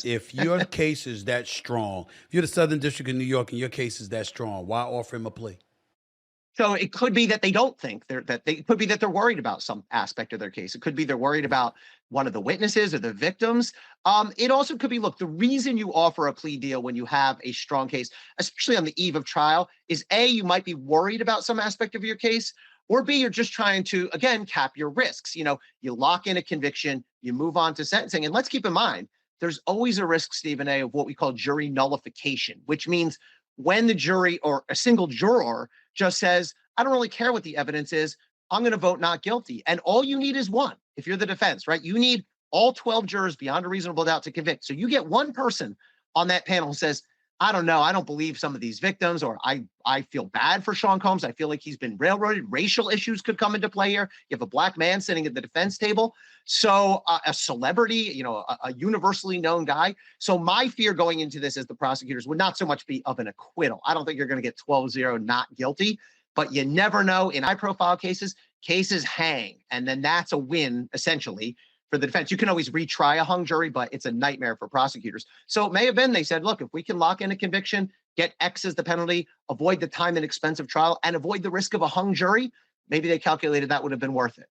If your case is that strong, if you're the Southern District of New York and your case is that strong, why offer him a plea? So it could be that they don't think it could be that they're worried about some aspect of their case. It could be they're worried about one of the witnesses or the victims. It also could be, look, the reason you offer a plea deal when you have a strong case, especially on the eve of trial, is A, you might be worried about some aspect of your case, or B, you're just trying to, again, cap your risks. You lock in a conviction, you move on to sentencing. And let's keep in mind, there's always a risk, Stephen A., of what we call jury nullification, which means when the jury or a single juror just says, I don't really care what the evidence is, I'm going to vote not guilty. And all you need is one. If you're the defense, right? You need all 12 jurors beyond a reasonable doubt to convict. So you get one person on that panel who says, I don't know, I don't believe some of these victims, or I feel bad for Sean Combs. I feel like he's been railroaded. Racial issues could come into play here. You have a black man sitting at the defense table. So a celebrity, a universally known guy. So my fear going into this as the prosecutors would not so much be of an acquittal. I don't think you're going to get 12-0 not guilty, but you never know. In high profile cases hang. And then that's a win, essentially, for the defense. You can always retry a hung jury, but it's a nightmare for prosecutors. So it may have been, they said, look, if we can lock in a conviction, get X as the penalty, avoid the time and expense of trial, and avoid the risk of a hung jury, maybe they calculated that would have been worth it.